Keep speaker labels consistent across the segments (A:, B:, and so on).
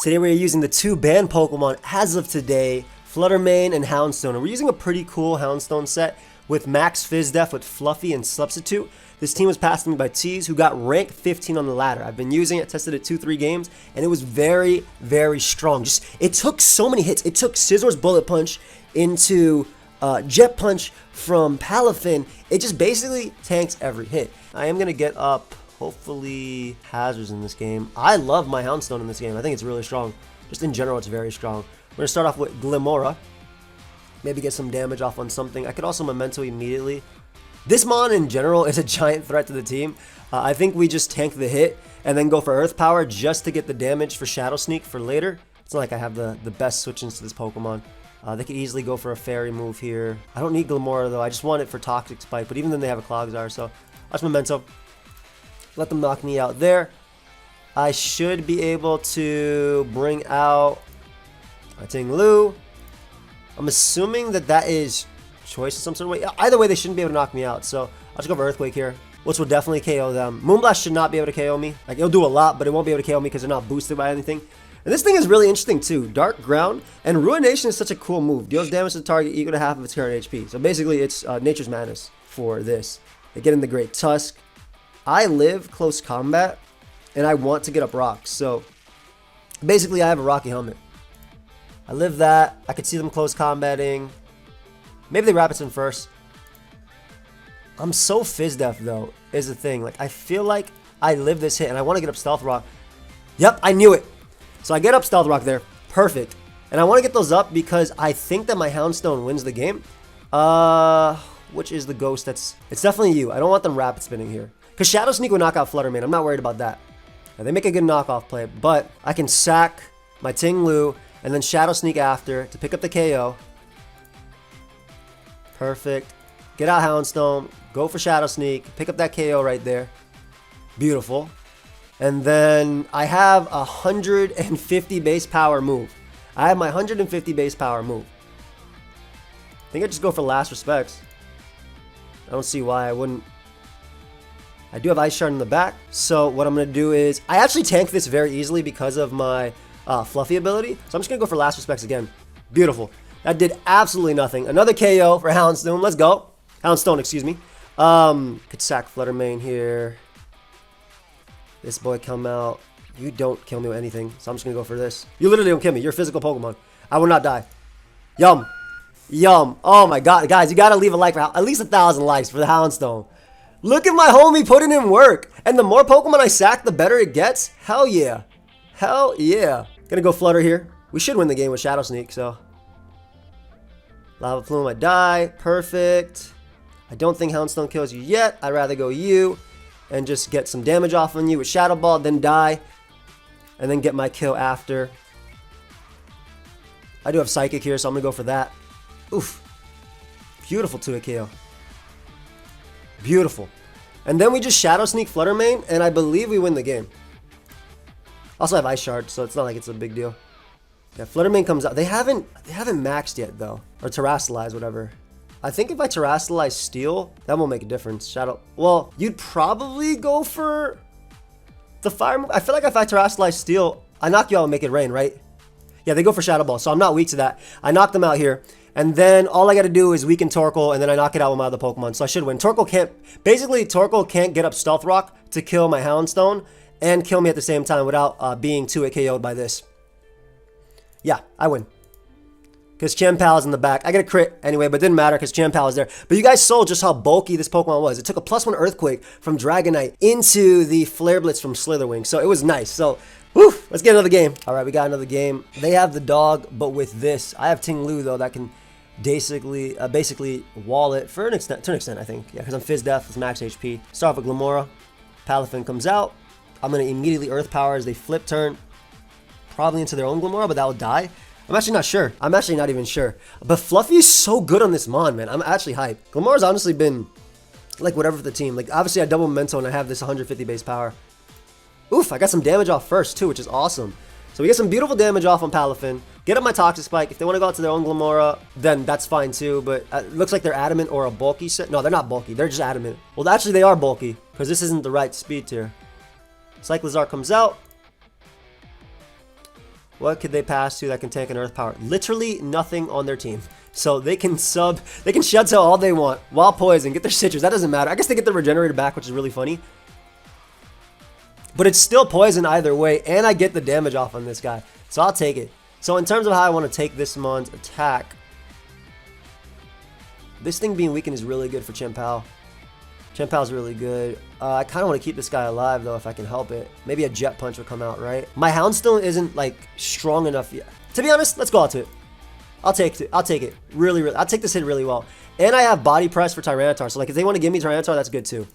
A: Today we're using the 2 banned Pokemon as of today, Flutter Mane and Houndstone. And we're using a pretty cool Houndstone set with Max Fizdef with Fluffy and Substitute. This team was passed to me by Tease, who got rank 15 on the ladder. I've been using it, tested it 2-3 games, and it was very, very strong. It took so many hits. It took Scissor's Bullet Punch into Jet Punch from Palafin. It just basically tanks every hit. I am going to get up, hopefully, Hazards in this game. I love my Houndstone in this game. I think it's really strong. Just in general, it's very strong. We're going to start off with Glimmora. Maybe get some damage off on something. I could also Memento immediately. This mon in general is a giant threat to the team. I think we just tank the hit and then go for Earth Power just to get the damage for Shadow Sneak for later. It's not like I have the best switch-ins to this Pokemon. They could easily go for a Fairy move here. I don't need Glimmora though. I just want it for Toxic Spike, but even then they have a Clogsire, so I'll just Memento. Let them knock me out there. I should be able to bring out a Ting-Lu. I'm assuming that is choice in some sort of way. Either way, they shouldn't be able to knock me out, so I'll just go for Earthquake here, which will definitely KO them. Moonblast should not be able to KO me. Like, it'll do a lot, but it won't be able to KO me because they're not boosted by anything. And this thing is really interesting too. Dark Ground and Ruination is such a cool move. Deals damage to the target equal to half of its current HP. So basically, it's Nature's Madness for this. They get in the Great Tusk. I live close combat, and I want to get up rocks. So basically, I have a Rocky Helmet. I live that. I could see them close combating. Maybe they Rapid Spin first. I'm so Fizdef though, is the thing. Like, I feel like I live this hit, and I want to get up Stealth Rock. Yep, I knew it. So I get up Stealth Rock there. Perfect. And I want to get those up because I think that my Houndstone wins the game. Which is the ghost that's... It's definitely you. I don't want them Rapid Spinning here. Because Shadow Sneak will knock out Flutter Mane. I'm not worried about that. Now, they make a good knockoff play, but I can sack my Ting-Lu and then Shadow Sneak after to pick up the KO. Perfect. Get out Houndstone. Go for Shadow Sneak. Pick up that KO right there. Beautiful. And then I have a 150 base power move. I have my 150 base power move. I think I just go for Last Respects. I don't see why I wouldn't. I do have Ice Shard in the back. So what I'm going to do is, I actually tank this very easily because of my Fluffy ability. So I'm just going to go for Last Respects again. Beautiful. That did absolutely nothing. Another KO for Houndstone. Let's go. Houndstone, excuse me. Could sack Flutter Mane here. This boy come out. You don't kill me with anything, so I'm just going to go for this. You literally don't kill me. You're a physical Pokemon. I will not die. Yum. Yum. Oh my god. Guys, you got to leave a like for at least 1,000 likes for the Houndstone. Look at my homie putting in work. And the more Pokemon I sack, the better it gets. Hell yeah. Hell yeah. Gonna go Flutter here. We should win the game with Shadow Sneak, so. Lava Plume, I die. Perfect. I don't think Houndstone kills you yet. I'd rather go you and just get some damage off on you with Shadow Ball, then die. And then get my kill after. I do have Psychic here, so I'm gonna go for that. Oof. Beautiful 2-hit KO. Beautiful. And then we just Shadow Sneak Flutter Mane, and I believe we win the game. Also have Ice Shard, so it's not like it's a big deal. Yeah, Flutter Mane comes out. They haven't maxed yet though, or Terrasilize, whatever. I think if I Terrasilize Steel, that won't make a difference. Shadow. Well, you'd probably go for the Fire move. I feel like if I Terrasilize Steel, I knock you out and make it rain, right? Yeah, they go for Shadow Ball, so I'm not weak to that. I knock them out here. And then all I got to do is weaken Torkoal, and then I knock it out with my other Pokemon. So I should win. Torkoal can't get up Stealth Rock to kill my Houndstone and kill me at the same time without being 2-hit KO'd by this. Yeah, I win. Because Chien Pao is in the back. I got a crit anyway, but it didn't matter because Chien Pao is there. But you guys saw just how bulky this Pokemon was. It took a +1 Earthquake from Dragonite into the Flare Blitz from Slitherwing. So it was nice. So, whew, let's get another game. All right, we got another game. They have the dog, but with this, I have Ting-Lu, though, that can basically wall it for an extent, I think. Yeah, because I'm Fizdef with max HP. Start off with Glimmora. Palafin comes out. I'm going to immediately Earth Power as they flip turn. Probably into their own Glimmora, but that will die. I'm actually not sure. I'm actually not even sure. But Fluffy is so good on this mon, man. I'm actually hyped. Glimmora's honestly been, like, whatever for the team. Like, obviously I double Memento and I have this 150 base power. Oof, I got some damage off first, too, which is awesome. So we get some beautiful damage off on Palafin. Get up my Toxic Spike. If they want to go out to their own Glimmora, then that's fine too. But it looks like they're Adamant or a bulky set. No, they're not bulky. They're just Adamant. Well, actually, they are bulky because this isn't the right speed tier. Cyclizar comes out. What could they pass to that can tank an Earth Power? Literally nothing on their team. So they can Shut Tail all they want while poison, get their citrus. That doesn't matter. I guess they get the regenerator back, which is really funny. But it's still poison either way, and I get the damage off on this guy. So I'll take it. So in terms of how I want to take this mon's attack, this thing being weakened is really good for Chien Pao. Chien Pao's really good. I kind of want to keep this guy alive, though, if I can help it. Maybe a Jet Punch would come out, right? My Houndstone isn't, like, strong enough yet. To be honest, let's go out to it. I'll take it. I'll take it. Really. I'll take this hit really well. And I have Body Press for Tyranitar. So, like, if they want to give me Tyranitar, that's good, too.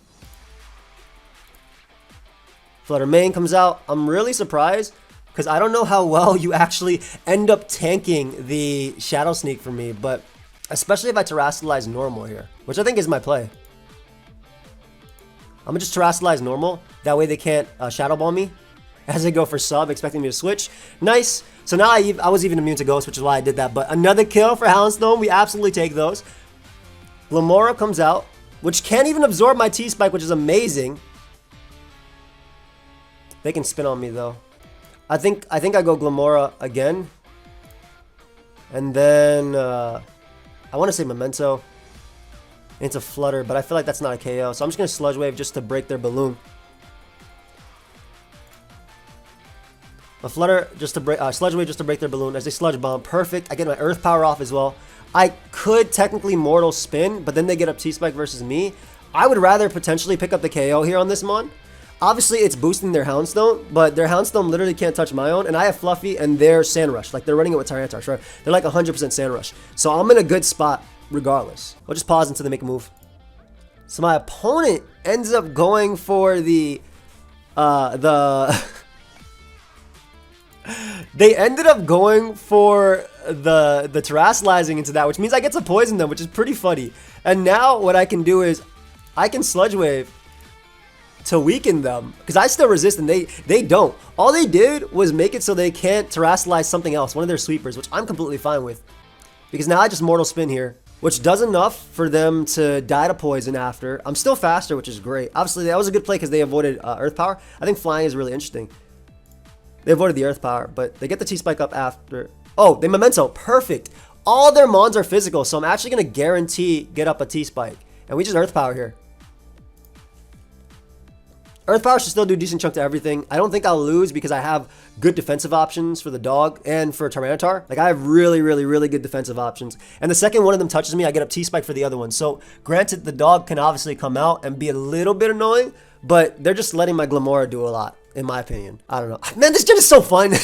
A: Flutter Mane comes out. I'm really surprised because I don't know how well you actually end up tanking the Shadow Sneak for me, but especially if I Terrasilize normal here, which I think is my play. I'm going to just Terrasilize normal. That way they can't Shadow Ball me as I go for sub, expecting me to switch. Nice. So now I was even immune to Ghost, which is why I did that. But another kill for Houndstone. We absolutely take those. Glimmora comes out, which can't even absorb my T-Spike, which is amazing. They can spin on me, though. I think I go Glimmora again. And then I want to say Memento into Flutter, but I feel like that's not a KO. So I'm just going to Sludge Wave just to break their balloon. A Flutter just to break, Sludge Wave just to break their balloon as they Sludge Bomb. Perfect. I get my Earth Power off as well. I could technically Mortal Spin, but then they get up T-Spike versus me. I would rather potentially pick up the KO here on this mon. Obviously, it's boosting their Houndstone, but their Houndstone literally can't touch my own. And I have Fluffy and their Sand Rush. Like, they're running it with Tyranitar, right? They're like 100% Sand Rush. So I'm in a good spot regardless. I'll just pause until they make a move. So my opponent ends up going for the they ended up going for the Terrasilizing into that, which means I get to poison them, which is pretty funny. And now what I can do is I can Sludge Wave to weaken them, because I still resist and they don't. All they did was make it so they can't Terrasilize something else, one of their sweepers, which I'm completely fine with. Because now I just Mortal Spin here, which does enough for them to die to poison after. I'm still faster, which is great. Obviously, that was a good play because they avoided Earth Power. I think flying is really interesting. They avoided the Earth Power, but they get the T-Spike up after. Oh, they Memento. Perfect. All their mons are physical, so I'm actually going to guarantee get up a T-Spike. And we just Earth Power here. Earth Power should still do a decent chunk to everything. I don't think I'll lose because I have good defensive options for the dog and for Tyranitar. Like, I have really good defensive options. And the second one of them touches me, I get up T-Spike for the other one. So, granted, the dog can obviously come out and be a little bit annoying, but they're just letting my Glimmora do a lot, in my opinion. I don't know. Man, this gen is so fun.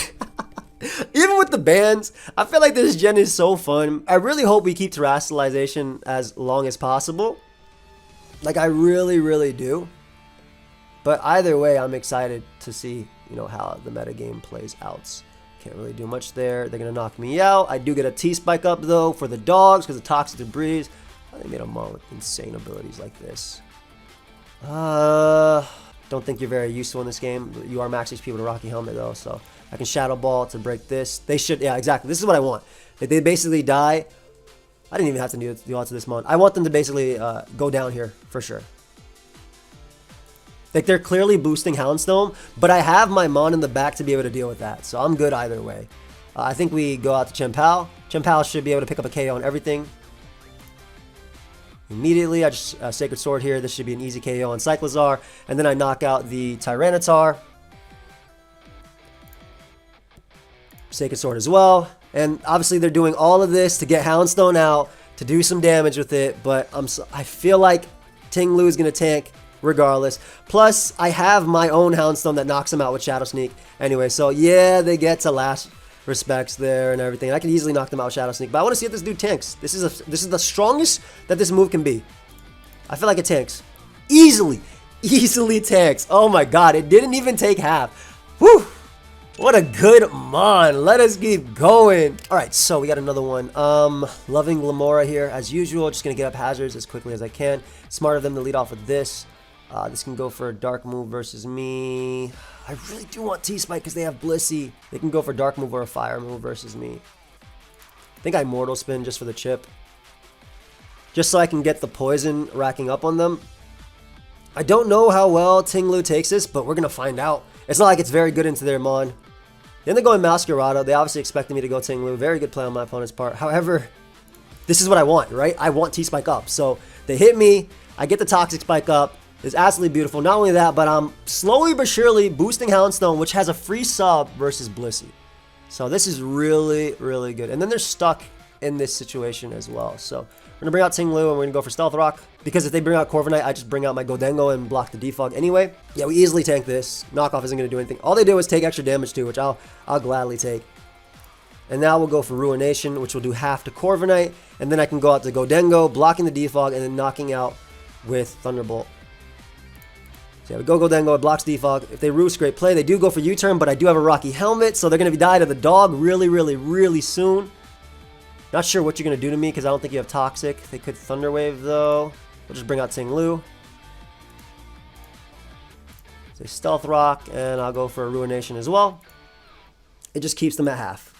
A: Even with the bans, I feel like this gen is so fun. I really hope we keep Terrasilization as long as possible. Like, I really do. But either way, I'm excited to see, you know, how the metagame plays out. Can't really do much there. They're going to knock me out. I do get a T-Spike up, though, for the dogs because of Toxic Debris. They made a mon with insane abilities like this. Don't think you're very useful in this game. You are max HP with a Rocky Helmet, though, so I can Shadow Ball to break this. They should, yeah, exactly. This is what I want. If they basically die, I didn't even have to do all to this mon. I want them to basically go down here, for sure. Like, they're clearly boosting Houndstone, but I have my mon in the back to be able to deal with that. So I'm good either way. I think we go out to Chien Pao. Chien Pao should be able to pick up a KO on everything. Immediately, I just Sacred Sword here. This should be an easy KO on Cyclizar. And then I knock out the Tyranitar. Sacred Sword as well. And obviously, they're doing all of this to get Houndstone out, to do some damage with it. But I feel like Ting-Lu is going to tank regardless. Plus, I have my own Houndstone that knocks him out with Shadow Sneak. Anyway, so yeah, they get to last respects there and everything. I can easily knock them out with Shadow Sneak, but I want to see if this dude tanks. This is the strongest that this move can be. I feel like it tanks. Easily tanks. Oh my god, it didn't even take half. Whew. What a good mon. Let us keep going. Alright, so we got another one. Loving Glimmora here as usual. Just gonna get up hazards as quickly as I can. Smart of them to lead off with this. This can go for a dark move versus me. I really do want T-Spike because they have Blissey. They can go for dark move or a fire move versus me. I think I Mortal Spin just for the chip. Just so I can get the poison racking up on them. I don't know how well Ting-Lu takes this, but we're going to find out. It's not like it's very good into their mon. Then they're going Masquerada. They obviously expected me to go Ting-Lu. Very good play on my opponent's part. However, this is what I want, right? I want T-Spike up. So they hit me. I get the Toxic Spike up. It's absolutely beautiful. Not only that, but I'm slowly but surely boosting Houndstone, which has a free sub versus Blissey. So this is really, really good. And then they're stuck in this situation as well. So we're going to bring out Ting-Lu and we're going to go for Stealth Rock. Because if they bring out Corviknight, I just bring out my Godengo and block the defog anyway. Yeah, we easily tank this. Knockoff isn't going to do anything. All they do is take extra damage too, which I'll gladly take. And now we'll go for Ruination, which will do half to Corviknight. And then I can go out to Godengo, blocking the defog, and then knocking out with Thunderbolt. So yeah, we go Godengo, it blocks defog. If they roost, great play. They do go for U-turn, but I do have a Rocky Helmet, so they're going to die to the dog really, really, really soon. Not sure what you're going to do to me because I don't think you have Toxic. They could Thunder Wave, though. We'll just bring out Ting-Lu. Say Stealth Rock, and I'll go for a Ruination as well. It just keeps them at half.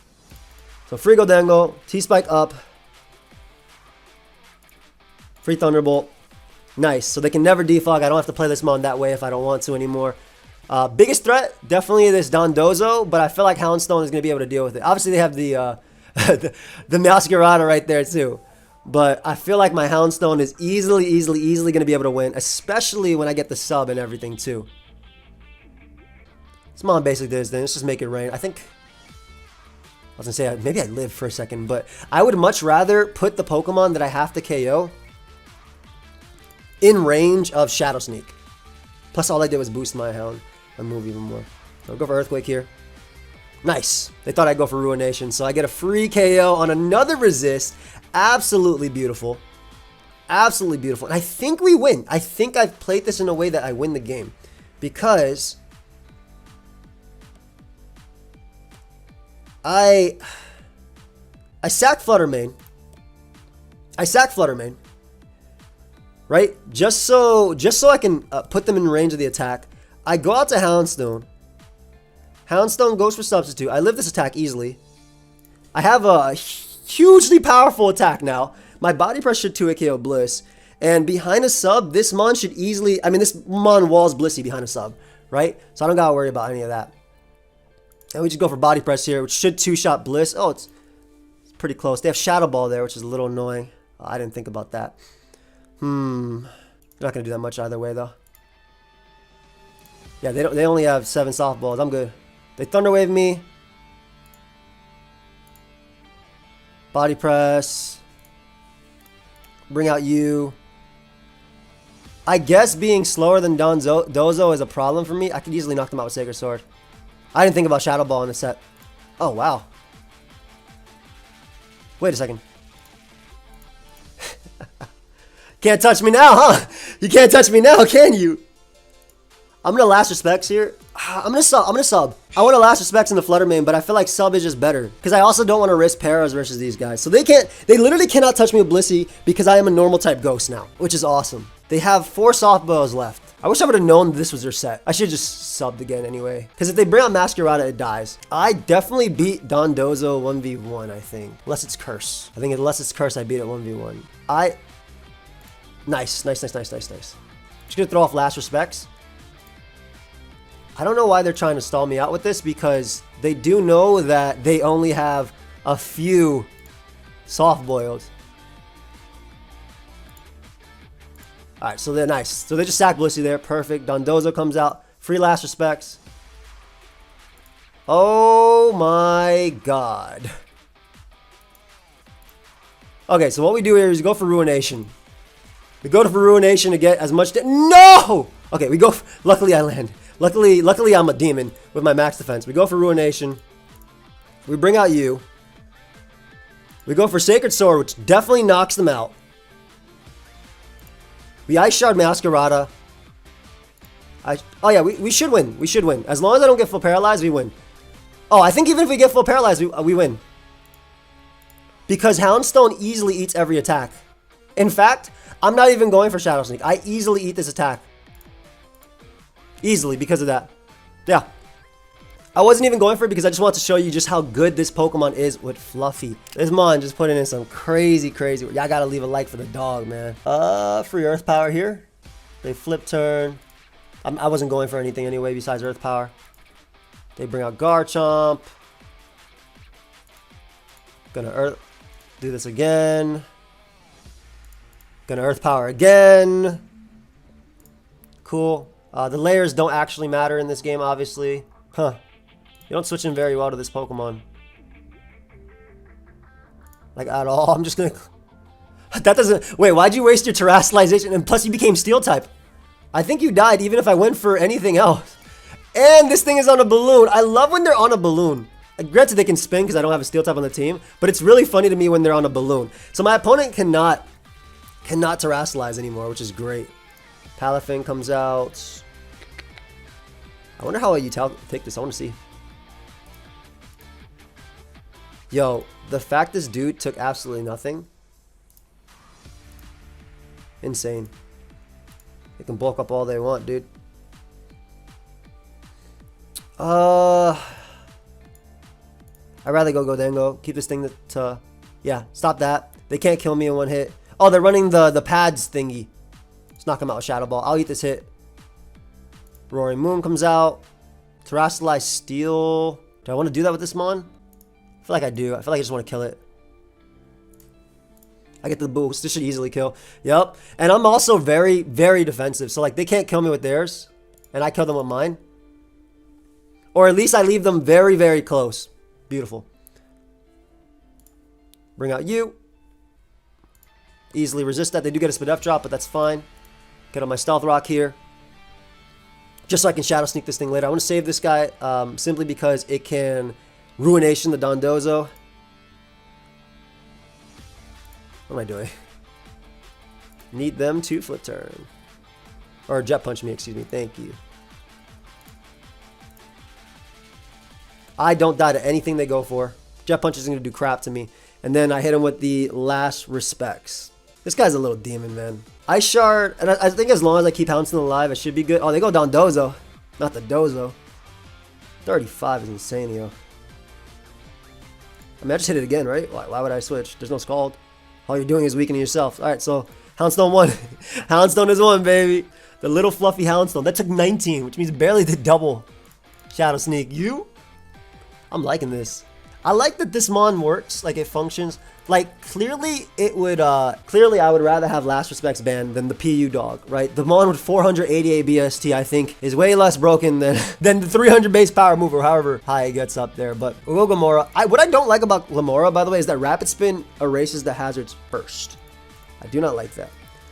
A: So free Godengo, T-Spike up. Free Thunderbolt. Nice. So they can never defog. I don't have to play this mon that way if I don't want to anymore. Biggest threat, definitely this Dondozo, but I feel like Houndstone is going to be able to deal with it. Obviously, they have the the Masquerada right there too. But I feel like my Houndstone is easily going to be able to win, especially when I get the sub and everything too. This mon basically did his thing. Let's just make it rain. I think... I was going to say, maybe I lived for a second, but I would much rather put the Pokemon that I have to KO in range of Shadow Sneak. Plus, all I did was boost my Hound and move even more. So I'll go for Earthquake here. Nice. They thought I'd go for Ruination, so I get a free KO on another resist. Absolutely beautiful. Absolutely beautiful. And I think we win. I think I've played this in a way that I win the game. Because I sack Flutter Mane. Right? Just so I can put them in range of the attack. I go out to Houndstone. Houndstone goes for Substitute. I live this attack easily. I have a hugely powerful attack now. My Body Press should 2-hit KO Bliss. And behind a sub, this mon should easily... I mean, this mon walls Blissey behind a sub. Right? So I don't gotta worry about any of that. And we just go for Body Press here, which should 2-shot Bliss. Oh, it's pretty close. They have Shadow Ball there, which is a little annoying. I didn't think about that. They're not going to do that much either way, though. Yeah, they only have 7 softballs. I'm good. They Thunder Wave me. Body Press. Bring out you. I guess being slower than Dozo is a problem for me. I could easily knock them out with Sacred Sword. I didn't think about Shadow Ball in the set. Oh, wow. Wait a second. Can't touch me now, huh? You can't touch me now, can you? I'm gonna Last Respects here. I'm gonna sub. I want to Last Respects in the Flutter Mane, but I feel like sub is just better. Because I also don't want to risk Paras versus these guys. So they literally cannot touch me with Blissey because I am a normal type ghost now. Which is awesome. They have 4 softballs left. I wish I would have known this was their set. I should have just subbed again anyway. Because if they bring out Masquerada, it dies. I definitely beat Dondozo 1v1, I think. Unless it's Curse. I think unless it's Curse, I beat it 1v1. Nice. Just gonna throw off Last Respects. I don't know why they're trying to stall me out with this because they do know that they only have a few soft-boiled. Alright, so they're nice. So they just sack Blissey there. Perfect. Dondozo comes out. Free Last Respects. Oh my god. Okay, so what we do here is go for Ruination. We go for Ruination to get as much... No! Okay, we go... Luckily, I land. Luckily, I'm a demon with my max defense. We go for Ruination. We bring out you. We go for Sacred Sword, which definitely knocks them out. We Ice Shard Masquerada. Oh, yeah, we should win. We should win. As long as I don't get full paralyzed, we win. Oh, I think even if we get full paralyzed, we win. Because Houndstone easily eats every attack. In fact... I'm not even going for Shadow Sneak. I easily eat this attack. Easily because of that. Yeah. I wasn't even going for it because I just want to show you just how good this Pokemon is with Fluffy. This mon just putting in some crazy. Y'all gotta leave a like for the dog, man. Free Earth Power here. They flip turn. I wasn't going for anything anyway besides Earth Power. They bring out Garchomp. Gonna Earth. Do this again. Gonna Earth Power again. Cool. The layers don't actually matter in this game, obviously. Huh. You don't switch in very well to this Pokemon. Like, at all. I'm just gonna... That doesn't... Wait, why'd you waste your Terastallization? And plus, you became Steel-type. I think you died even if I went for anything else. And this thing is on a balloon. I love when they're on a balloon. Granted, they can spin because I don't have a Steel-type on the team. But it's really funny to me when they're on a balloon. So my opponent cannot Terastallize anymore, which is great. Palafin comes out. I wonder how you take this. I want to see. Yo, the fact this dude took absolutely nothing. Insane. They can bulk up all they want, dude. I'd rather go Godengo. Keep this thing to... Yeah, stop that. They can't kill me in one hit. Oh, they're running the pads thingy. Let's knock him out with Shadow Ball. I'll eat this hit. Roaring Moon comes out. Terastallize Steel. Do I want to do that with this Mon? I feel like I do. I feel like I just want to kill it. I get the boost. This should easily kill. Yep. And I'm also very, very defensive. So, like, they can't kill me with theirs. And I kill them with mine. Or at least I leave them very, very close. Beautiful. Bring out you. Easily resist that. They do get a Spadef drop, but that's fine. Get on my Stealth Rock here. Just so I can Shadow Sneak this thing later. I want to save this guy simply because it can Ruination the Dondozo. What am I doing? Need them to flip turn. Or Jet Punch me, excuse me. Thank you. I don't die to anything they go for. Jet Punch is going to do crap to me. And then I hit him with the Last Respects. This guy's a little demon, man. Ice Shard, and I think as long as I keep Houndstone alive, I should be good. Oh, they go down Dozo. Not the Dozo. 35 is insane, yo. I mean, I just hit it again, right? Why would I switch? There's no Scald. All you're doing is weakening yourself. Alright, so Houndstone won. Houndstone is one, baby. The little fluffy Houndstone. That took 19, which means barely the double Shadow Sneak. You? I'm liking this. I like that this Mon works, like it functions. Like, clearly it would, clearly I would rather have Last Respects banned than the PU dog, right? The Mon with 488 BST, I think, is way less broken than the 300 base power move, or however high it gets up there. But we'll go Gamora. What I don't like about Lamora, by the way, is that Rapid Spin erases the hazards first. I do not like that.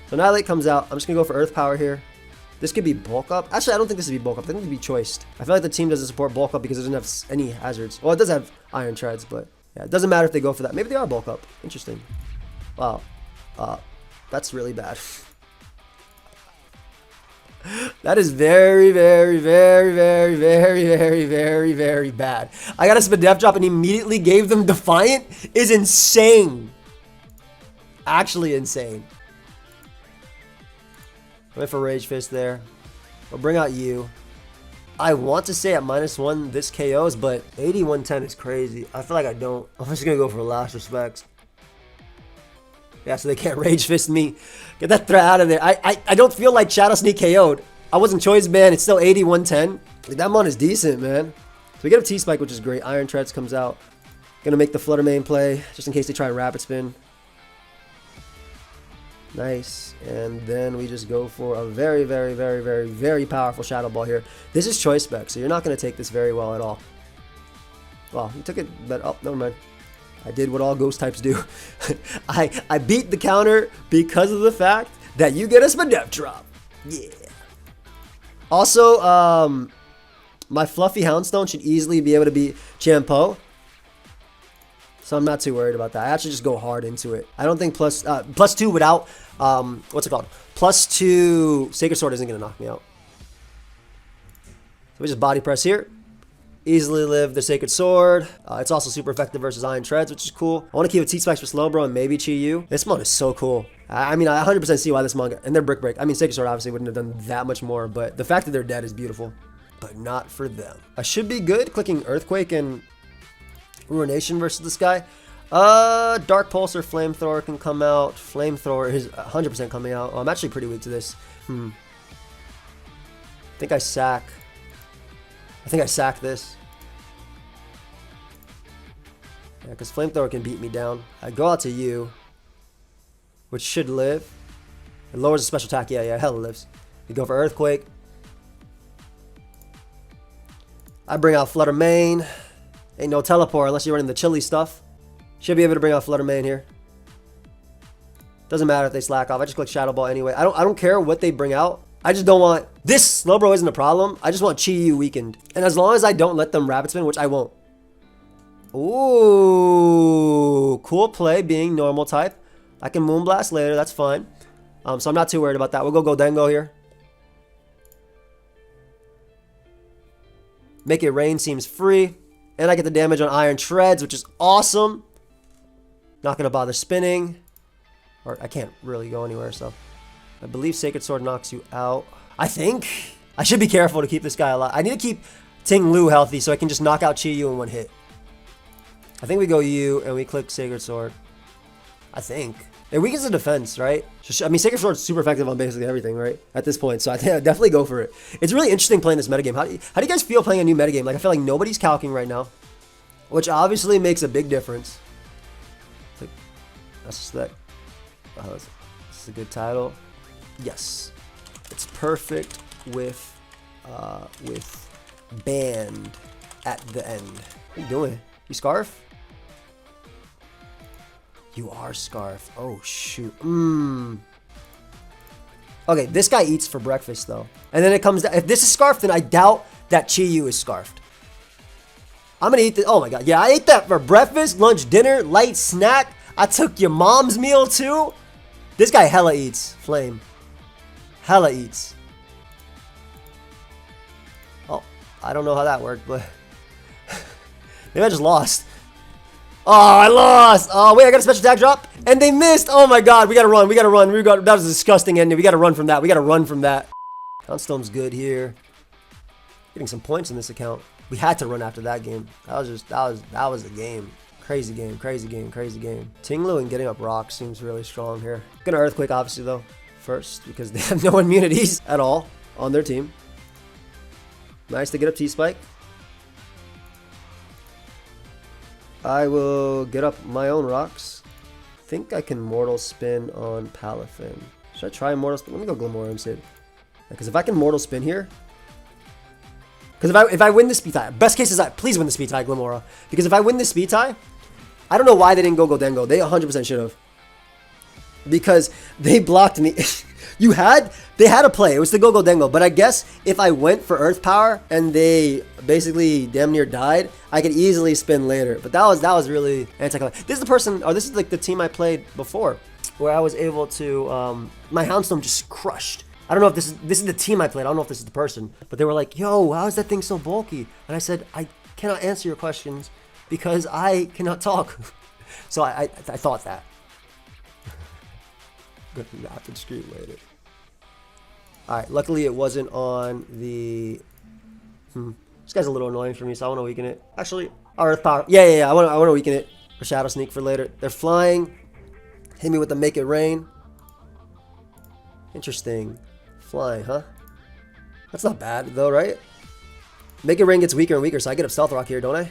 A: So Annihilate comes out. I'm just going to go for Earth Power here. This could be Bulk Up. Actually, I don't think this would be Bulk Up. I think it would be Choiced. I feel like the team doesn't support Bulk Up because it doesn't have any hazards. Well, it does have Iron Treads, but yeah, it doesn't matter if they go for that. Maybe they are Bulk Up. Interesting. Wow. That's really bad. That is very, very, very, very, very, very, very, very bad. I got a Spadef drop and immediately gave them Defiant is insane. Actually insane. Went for Rage Fist there. We'll bring out you. I want to say at -1 this KOs, but 8110 is crazy. I feel like I don't. I'm just going to go for Last Respects. Yeah, so they can't Rage Fist me. Get that threat out of there. I don't feel like Shadow Sneak KO'd. I wasn't Choice Banned. It's still 8110. Like, that Mon is decent, man. So we get a T-Spike, which is great. Iron Treads comes out. Gonna make the Flutter Mane play, just in case they try Rapid Spin. Nice. And then we just go for a very, very, very, very, very powerful Shadow Ball here. This is Choice Spec, so you're not going to take this very well at all. Well, you took it, but oh, never mind. I did what all Ghost types do. I beat the counter because of the fact that you get a Spadef drop. Yeah. Also, my Fluffy Houndstone should easily be able to beat Chien Pao. So I'm not too worried about that. I actually just go hard into it. I don't think +2 without, what's it called? +2 Sacred Sword isn't going to knock me out. So we just body press here. Easily live the Sacred Sword. It's also super effective versus Iron Treads, which is cool. I want to keep a T-Spikes for Slowbro and maybe Chi-Yu. This Mon is so cool. I mean, I 100% see why this Mon got, and they're Brick Break. I mean, Sacred Sword obviously wouldn't have done that much more, but the fact that they're dead is beautiful. But not for them. I should be good clicking Earthquake and Ruination versus this guy. Dark Pulse or Flamethrower can come out. Flamethrower is 100% coming out. Oh, I'm actually pretty weak to this. I think I sack this. Yeah, because Flamethrower can beat me down. I go out to you, which should live. It lowers the special attack. Yeah, hella lives. You go for Earthquake. I bring out Flutter Mane. Ain't no teleport unless you're running the chili stuff. Should be able to bring out Flutter Mane here. Doesn't matter if they slack off. I just click Shadow Ball anyway. I don't care what they bring out. I just don't want... This Slowbro isn't a problem. I just want Chi-Yu weakened. And as long as I don't let them Rapid Spin, which I won't. Ooh. Cool play being normal type. I can Moonblast later. That's fine. So I'm not too worried about that. We'll go Dengo here. Make It Rain seems free. And I get the damage on Iron Treads, which is awesome. Not going to bother spinning. Or I can't really go anywhere, so... I believe Sacred Sword knocks you out. I think. I should be careful to keep this guy alive. I need to keep Ting-Lu healthy so I can just knock out Chi-Yu in one hit. I think we go U and we click Sacred Sword. I think. It weakens the defense, right? I mean, Sacred Sword is super effective on basically everything, right? At this point, so I think I'd definitely go for it. It's really interesting playing this metagame. How do you guys feel playing a new metagame? Like, I feel like nobody's calcing right now, which obviously makes a big difference. That's just that. This is a good title. Yes, it's perfect with band at the end. What are you doing? You Scarf? You are Scarf. Oh shoot. Okay, this guy eats for breakfast though, and then it comes down. If this is Scarf, then I doubt that Chi-Yu is Scarfed. I'm gonna eat this. Oh my god, yeah, I ate that for breakfast, lunch, dinner, light snack. I took your mom's meal too. This guy hella eats. Flame. Hella eats. Oh, I don't know how that worked, but maybe I just lost. Oh, I lost. Oh, wait, I got a special attack drop, and they missed. Oh my god, we gotta run. We gotta run. That was a disgusting ending. We gotta run from that. We gotta run from that. Houndstone's good here. Getting some points in this account. We had to run after that game. That was the game. Crazy game, crazy game, crazy game. Ting-Lu and getting up rocks seems really strong here. Gonna Earthquake, obviously, though, first, because they have no immunities at all on their team. Nice to get up T-Spike. I will get up my own rocks. I think I can Mortal Spin on Palafin. Should I try Mortal Spin? Let me go Glamora instead. Because if I can Mortal Spin here... Because if I win the speed tie, best case is please win the speed tie, Glamora. Because if I win the speed tie, I don't know why they didn't go Dengo. They 100% should have. Because they blocked me. They had a play. It was to go Dengo. But I guess if I went for Earth Power and they basically damn near died, I could easily spin later. But that was really anticlimactic. This is the person, or this is like the team I played before, where I was able to, my Houndstone just crushed. I don't know if this is the team I played. I don't know if this is the person, but they were like, "Yo, how is that thing so bulky?" And I said, "I cannot answer your questions because I cannot talk." So I thought that. Good to have to stream later. All right. Luckily, it wasn't on the. This guy's a little annoying for me, so I want to weaken it. Actually, Earth Power. Yeah. I want to weaken it for Shadow Sneak for later. They're flying. Hit me with the Make It Rain. Interesting. Flying, huh? That's not bad, though, right? Make It Rain gets weaker and weaker, so I get up Stealth Rock here, don't I?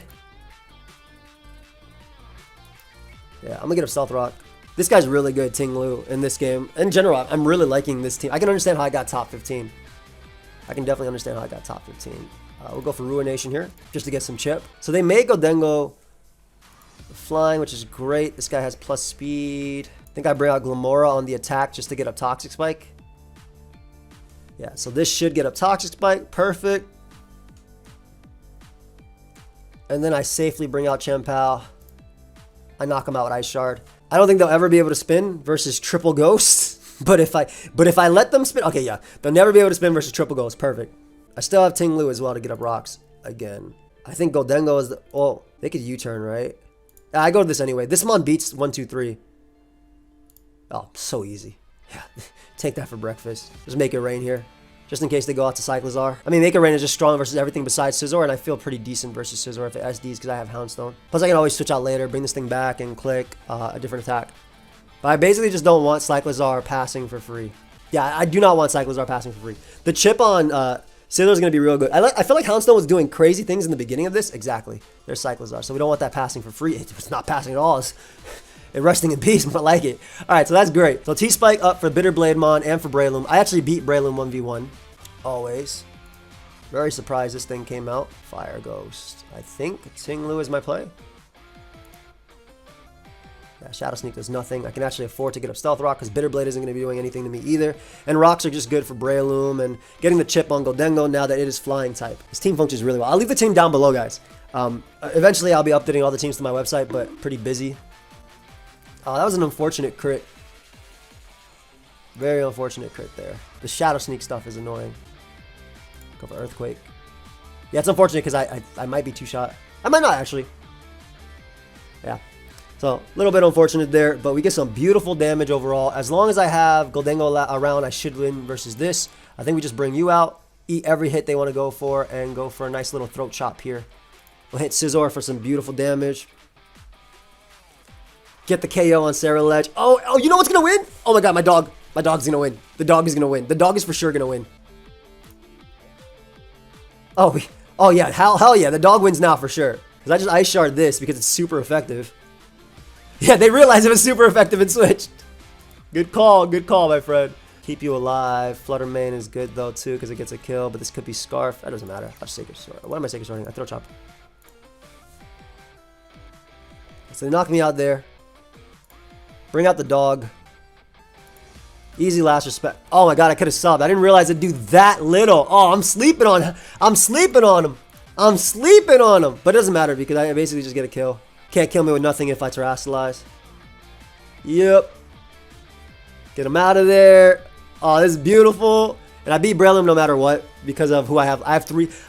A: Yeah, I'm gonna get up Stealth Rock. This guy's really good, Ting-Lu, in this game. In general, I'm really liking this team. I can understand how I got top 15. I can definitely understand how I got top 15. We'll go for Ruination here, just to get some chip. So they may go Dengo flying, which is great. This guy has plus speed. I think I bring out Glamora on the attack just to get up Toxic Spike. Yeah, so this should get up Toxic Spike. Perfect. And then I safely bring out Chien Pao. I knock him out with Ice Shard. I don't think they'll ever be able to spin versus Triple Ghost. But if I let them spin, okay, yeah, they'll never be able to spin versus Triple Ghost. Perfect. I still have Ting-Lu as well to get up rocks again. I think Goldengo is the... Oh, they could U-turn, right? I go to this anyway. This mon beats 1, 2, 3. Oh, so easy. Yeah, take that for breakfast. Just Make It Rain here, just in case they go out to Cyclizar. I mean, Make It Rain is just strong versus everything besides Scizor, and I feel pretty decent versus Scizor if it SDs because I have Houndstone. Plus, I can always switch out later, bring this thing back, and click a different attack. But I basically just don't want Cyclizar passing for free. Yeah, I do not want Cyclizar passing for free. The chip on Scizor's going to be real good. I feel like Houndstone was doing crazy things in the beginning of this. Exactly. There's Cyclizar. So we don't want that passing for free. It's not passing at all. It's resting in peace, but like it. All right, so that's great. So T-Spike up for Bitter Blade Mon and for Breloom. I actually beat Breloom 1v1. Always. Very surprised this thing came out. Fire Ghost. I think Ting-Lu is my play. Yeah, Shadow Sneak does nothing. I can actually afford to get up Stealth Rock because Bitter Blade isn't going to be doing anything to me either. And rocks are just good for Breloom and getting the chip on Goldengo now that it is flying type. This team functions really well. I'll leave the team down below, guys. Eventually, I'll be updating all the teams to my website, but pretty busy. Oh, that was an unfortunate crit. Very unfortunate crit there. The Shadow Sneak stuff is annoying. Go for Earthquake. Yeah, it's unfortunate because I might be two-shot. I might not, actually. Yeah. So, a little bit unfortunate there, but we get some beautiful damage overall. As long as I have Goldengo around, I should win versus this. I think we just bring you out, eat every hit they want to go for, and go for a nice little throat chop here. We'll hit Scizor for some beautiful damage. Get the KO on Sarah Ledge. Oh, you know what's going to win? Oh my god, my dog. My dog's going to win. The dog is going to win. The dog is for sure going to win. Oh yeah, hell yeah, the dog wins now for sure. Because I just Ice Shard this because it's super effective. Yeah, they realized it was super effective and switched. Good call, my friend. Keep you alive. Flutter Mane is good though too because it gets a kill, but this could be Scarf. That doesn't matter. I'll just Sacred Sword. What am I Sacred Swording? I throw chop. So they knock me out there. Bring out the dog. Easy last respect. Oh my god, I could have subbed. I didn't realize it'd do that little. Oh, I'm sleeping on him. I'm sleeping on him. But it doesn't matter because I basically just get a kill. Can't kill me with nothing if I terrestrialize. Yep. Get him out of there. Oh, this is beautiful. And I beat Breloom no matter what because of who I have. I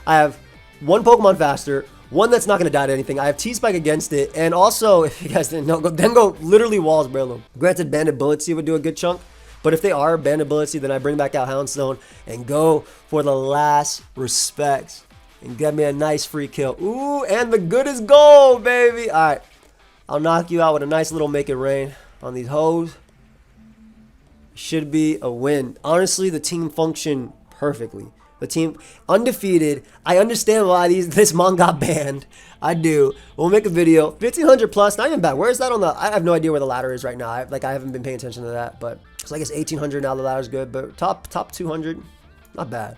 A: have one Pokemon faster, one that's not going to die to anything. I have T-Spike against it. And also, if you guys didn't know, Goldengo literally walls Breloom. Granted, Banded Bullet Seed would do a good chunk. But if they are Banded Bullet Seed, then I bring back out Houndstone and go for the last respects. And get me a nice free kill. Ooh, and the good is gold, baby. All right. I'll knock you out with a nice little Make It Rain on these hoes. Should be a win. Honestly, the team functioned perfectly. The team undefeated. I understand why this mon got banned. I do. We'll make a video. 1500 plus, not even bad. Where is that on the? I have no idea where the ladder is right now. I haven't been paying attention to that, but so I guess 1800 now. The ladder's good, but top 200, not bad.